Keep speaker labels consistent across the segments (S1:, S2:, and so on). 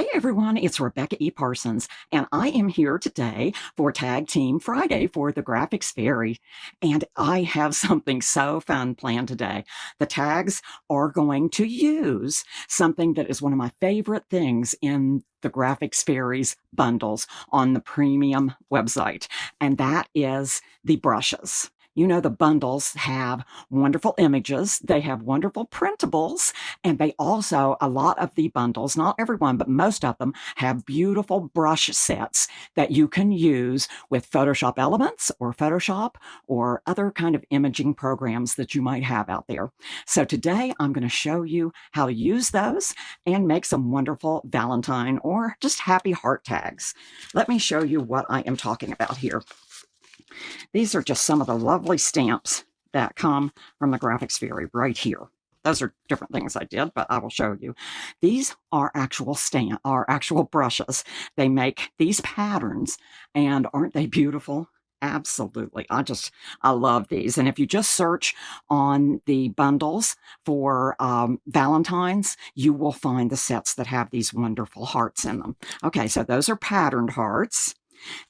S1: Hey everyone, it's Rebecca E. Parsons, and I am here today for Tag Team Friday for the Graphics Fairy. And I have something so fun planned today. The tags are going to use something that is one of my favorite things in the Graphics Fairies bundles on the premium website, and that is the brushes. You know, the bundles have wonderful images, they have wonderful printables, and they also, a lot of the bundles, not everyone, but most of them, have beautiful brush sets that you can use with Photoshop Elements or Photoshop or other kind of imaging programs that you might have out there. So today I'm going to show you how to use those and make some wonderful Valentine or just happy heart tags. Let me show you what I am talking about here. These are just some of the lovely stamps that come from the Graphics Fairy right here. Those are different things I did, but I will show you. These are actual brushes. They make these patterns, and aren't they beautiful? Absolutely. I love these. And if you just search on the bundles for Valentines, you will find the sets that have these wonderful hearts in them. Okay, so those are patterned hearts.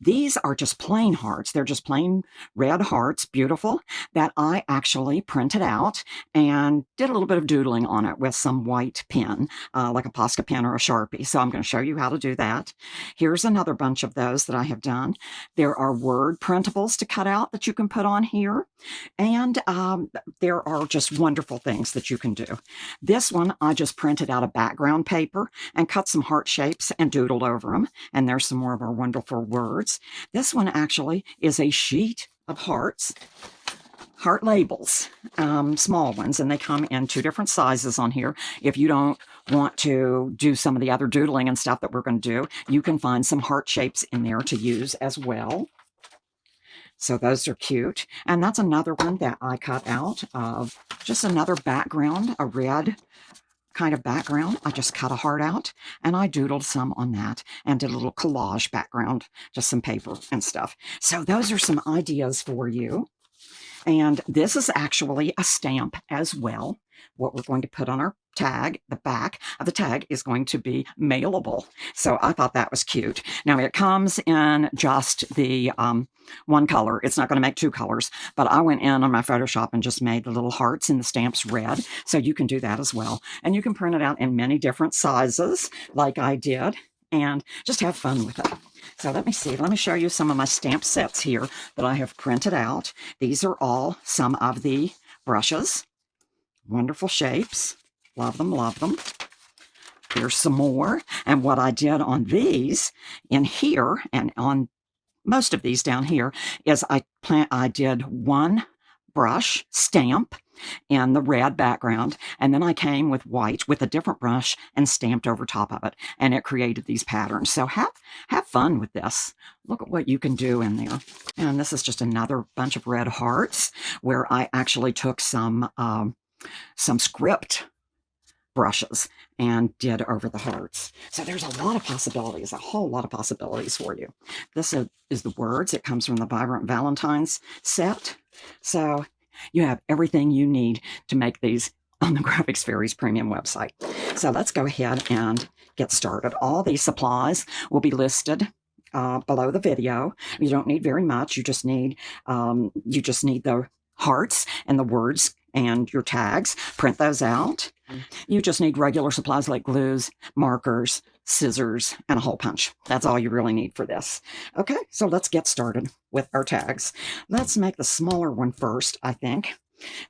S1: These are just plain hearts. They're just plain red hearts, beautiful, that I actually printed out and did a little bit of doodling on it with some white pen, like a Posca pen or a Sharpie. So I'm going to show you how to do that. Here's another bunch of those that I have done. There are word printables to cut out that you can put on here. And there are just wonderful things that you can do. This one, I just printed out a background paper and cut some heart shapes and doodled over them. And there's some more of our wonderful words. This one actually is a sheet of hearts, heart labels, small ones, and they come in two different sizes on here. If you don't want to do some of the other doodling and stuff that we're going to do, you can find some heart shapes in there to use as well. So those are cute. And that's another one that I cut out of just another background, a red kind of background. I just cut a heart out and I doodled some on that and did a little collage background, just some paper and stuff. So those are some ideas for you. And this is actually a stamp as well. What we're going to put on our tag, the back of the tag is going to be mailable. So I thought that was cute. Now it comes in just the one color. It's not going to make two colors, but I went in on my Photoshop and just made the little hearts in the stamps red. So you can do that as well. And you can print it out in many different sizes like I did and just have fun with it. So let me see. Let me show you some of my stamp sets here that I have printed out. These are all some of the brushes. Wonderful shapes. Love them, love them. Here's some more. And what I did on these in here and on most of these down here is I did one brush stamp in the red background, and then I came with white with a different brush and stamped over top of it, and it created these patterns. So have fun with this. Look at what you can do in there. And this is just another bunch of red hearts where I actually took some script brushes and did over the hearts. So there's a lot of possibilities, a whole lot of possibilities for you. This is the words. It comes from the Vibrant Valentine's set. So you have everything you need to make these on the Graphics Fairies premium website. So let's go ahead and get started. All these supplies will be listed below the video. You don't need very much. You just need the hearts and the words and your tags. Print those out. You just need regular supplies like glues, markers, scissors, and a hole punch. That's all you really need for this. Okay, so let's get started with our tags. Let's make the smaller one first, I think.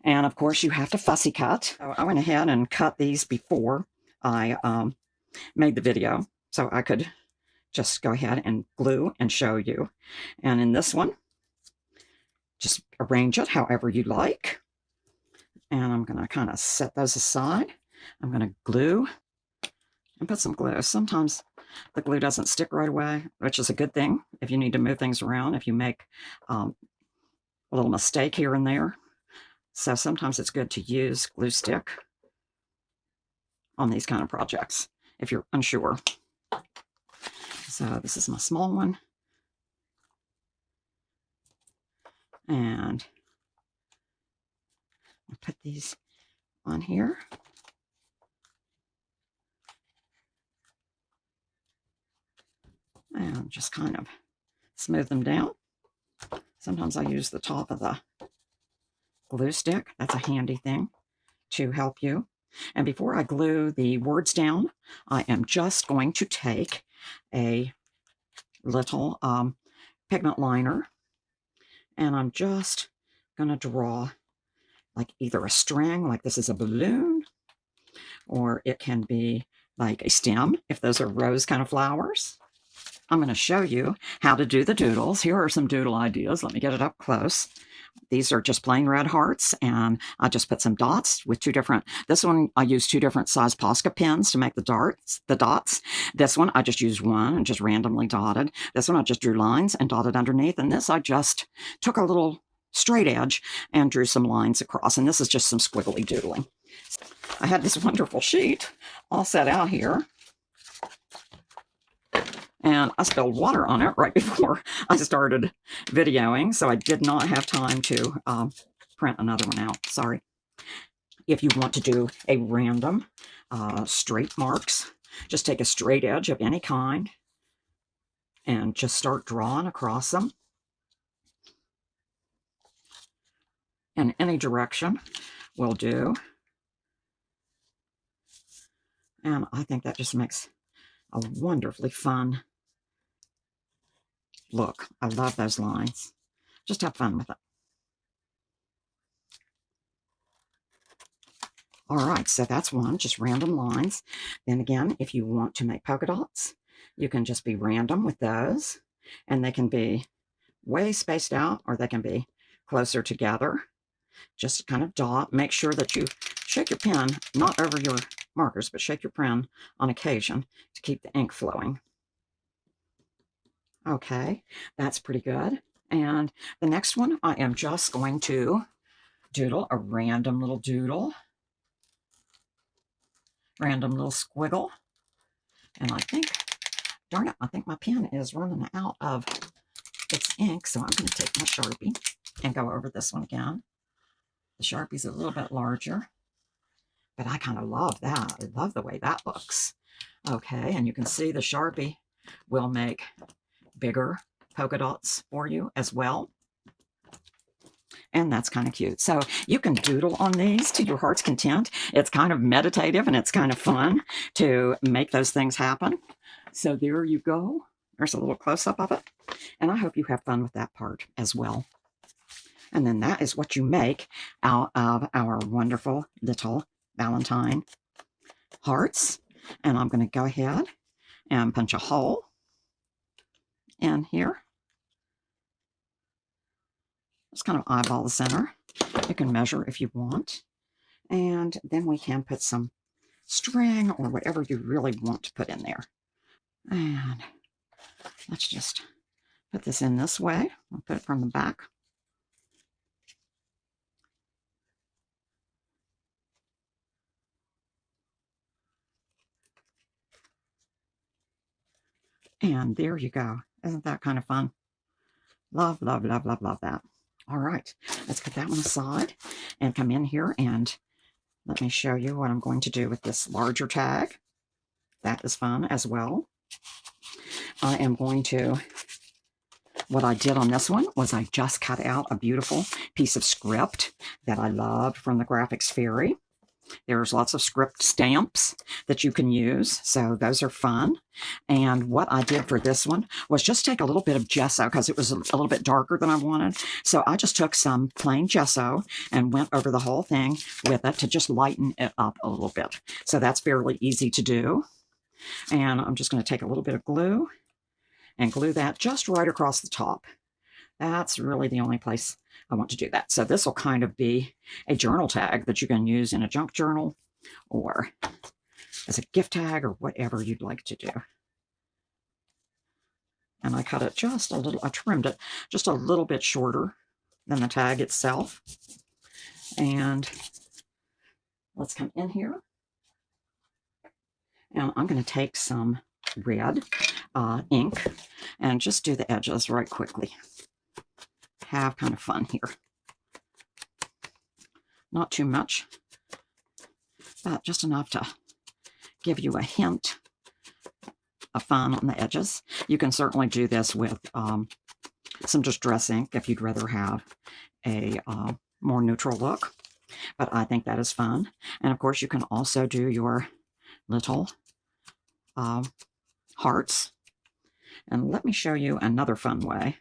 S1: And of course, you have to fussy cut. So I went ahead and cut these before I made the video, so I could just go ahead and glue and show you. And in this one, just arrange it however you like. And I'm going to kind of set those aside. I'm going to glue and put some glue. Sometimes the glue doesn't stick right away, which is a good thing if you need to move things around, if you make a little mistake here and there. So sometimes it's good to use glue stick on these kind of projects if you're unsure. So this is my small one. And I'll put these on here. And just kind of smooth them down. Sometimes I use the top of the glue stick. That's a handy thing to help you. And before I glue the words down, I am just going to take a little pigment liner, and I'm just going to draw like either a string, like this is a balloon, or it can be like a stem if those are rose kind of flowers. I'm going to show you how to do the doodles. Here are some doodle ideas. Let me get it up close. These are just plain red hearts, and I just put some dots with two different, this one I used two different size Posca pens to make the dots. This one I just used one and just randomly dotted. This one I just drew lines and dotted underneath, and this I just took a little straight edge and drew some lines across, and this is just some squiggly doodling. I had this wonderful sheet all set out here, and I spilled water on it right before I started videoing, so I did not have time to print another one out. Sorry. If you want to do a random straight marks, just take a straight edge of any kind and just start drawing across them in any direction will do. And I think that just makes a wonderfully fun look. I love those lines. Just have fun with it. All right, so that's one, just random lines. Then again, if you want to make polka dots, you can just be random with those, and they can be way spaced out, or they can be closer together. Just kind of dot. Make sure that you shake your pen, not over your markers, but shake your pen on occasion to keep the ink flowing. Okay, that's pretty good. And the next one, I am just going to doodle a random little doodle, random little squiggle. And I think, darn it, I think my pen is running out of its ink, so I'm going to take my Sharpie and go over this one again. The Sharpie's a little bit larger, but I kind of love that. I love the way that looks. Okay, and you can see the Sharpie will make bigger polka dots for you as well. And that's kind of cute. So you can doodle on these to your heart's content. It's kind of meditative and it's kind of fun to make those things happen. So there you go. There's a little close-up of it. And I hope you have fun with that part as well. And then that is what you make out of our wonderful little Valentine hearts. And I'm going to go ahead and punch a hole in here. Just kind of eyeball the center. You can measure if you want. And then we can put some string or whatever you really want to put in there. And let's just put this in this way. I'll put it from the back. And there you go. Isn't that kind of fun? Love, love, love, love, love that. All right, let's put that one aside and come in here and let me show you what I'm going to do with this larger tag. That is fun as well. I am going to, what I did on this one was I just cut out a beautiful piece of script that I loved from the Graphics Fairy. There's lots of script stamps that you can use, so those are fun. And what I did for this one was just take a little bit of gesso because it was a little bit darker than I wanted. So I just took some plain gesso and went over the whole thing with it to just lighten it up a little bit. So that's fairly easy to do. And I'm just going to take a little bit of glue and glue that just right across the top. That's really the only place I want to do that. So this will kind of be a journal tag that you can use in a junk journal or as a gift tag or whatever you'd like to do. And I cut it just a little, I trimmed it just a little bit shorter than the tag itself. And let's come in here. And I'm going to take some red ink and just do the edges right quickly. Have kind of fun here. Not too much, but just enough to give you a hint of fun on the edges. You can certainly do this with some just dress ink if you'd rather have a more neutral look. But I think that is fun. And of course, you can also do your little hearts. And let me show you another fun way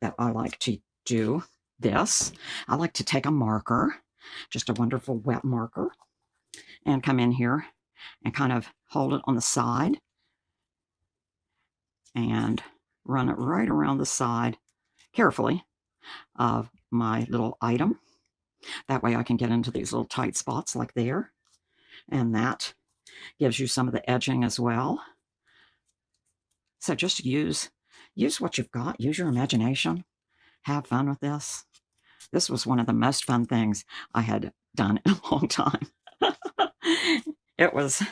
S1: that I like to do this. I like to take a marker, just a wonderful wet marker, and come in here and kind of hold it on the side and run it right around the side carefully of my little item. That way I can get into these little tight spots like there. And that gives you some of the edging as well. So just use what you've got. Use your imagination. Have fun with this. This was one of the most fun things I had done in a long time. It was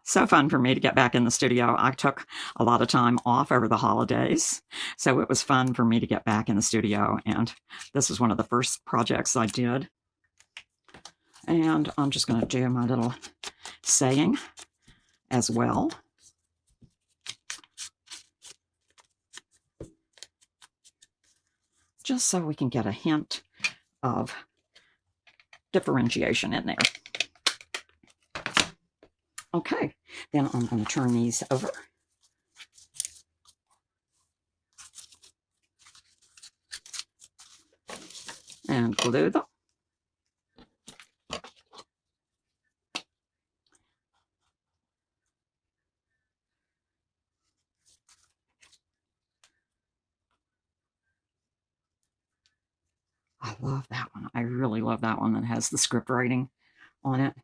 S1: so fun for me to get back in the studio. I took a lot of time off over the holidays, so it was fun for me to get back in the studio, and this was one of the first projects I did. And I'm just going to do my little saying as well. Just so we can get a hint of differentiation in there. Okay, then I'm going to turn these over. And glue them. I love that one. I really love that one that has the script writing on it.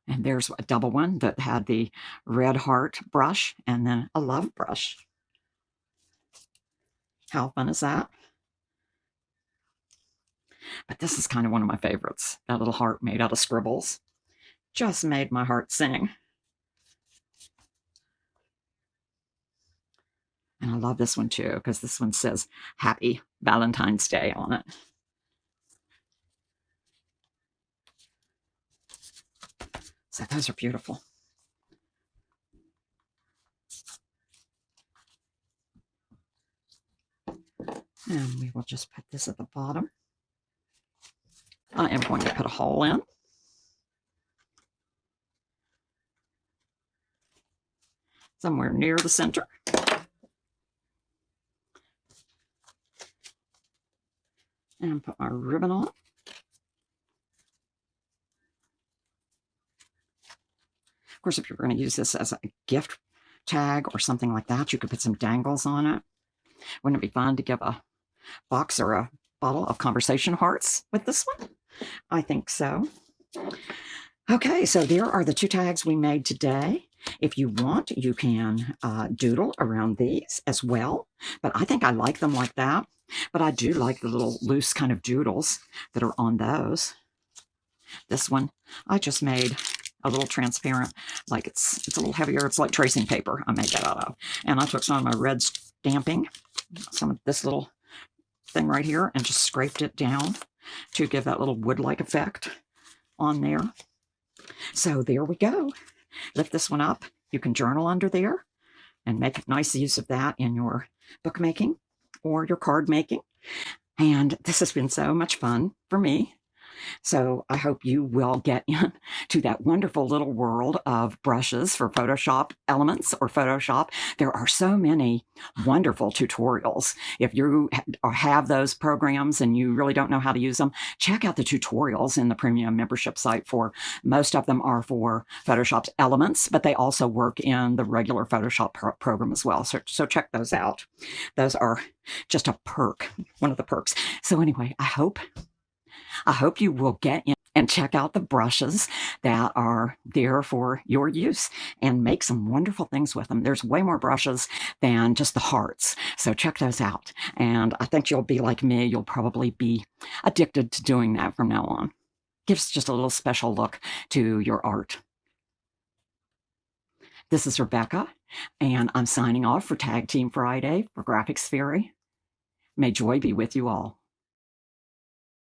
S1: And there's a double one that had the red heart brush and then a love brush. How fun is that? But this is kind of one of my favorites. That little heart made out of scribbles just made my heart sing. And I love this one too, because this one says Happy Valentine's Day on it. So those are beautiful. And we will just put this at the bottom. I am going to put a hole in. Somewhere near the center. And put my ribbon on. Of course, if you're going to use this as a gift tag or something like that, you could put some dangles on it. Wouldn't it be fun to give a box or a bottle of conversation hearts with this one? I think so. Okay, so there are the 2 tags we made today. If you want, you can doodle around these as well. But I think I like them like that. But I do like the little loose kind of doodles that are on those. This one, I just made a little transparent, like it's a little heavier. It's like tracing paper I made that out of. And I took some of my red stamping, some of this little thing right here, and just scraped it down to give that little wood-like effect on there. So there we go. Lift this one up. You can journal under there and make nice use of that in your bookmaking or your card making. And this has been so much fun for me. So I hope you will get into that wonderful little world of brushes for Photoshop Elements or Photoshop. There are so many wonderful tutorials. If you have those programs and you really don't know how to use them, check out the tutorials in the premium membership site. For most of them are for Photoshop's Elements, but they also work in the regular Photoshop program as well. So check those out. Those are just a perk, one of the perks. So anyway, I hope you will get in and check out the brushes that are there for your use and make some wonderful things with them. There's way more brushes than just the hearts, so check those out. And I think you'll be like me. You'll probably be addicted to doing that from now on. Gives just a little special look to your art. This is Rebecca, and I'm signing off for Tag Team Friday for Graphics Fairy. May joy be with you all.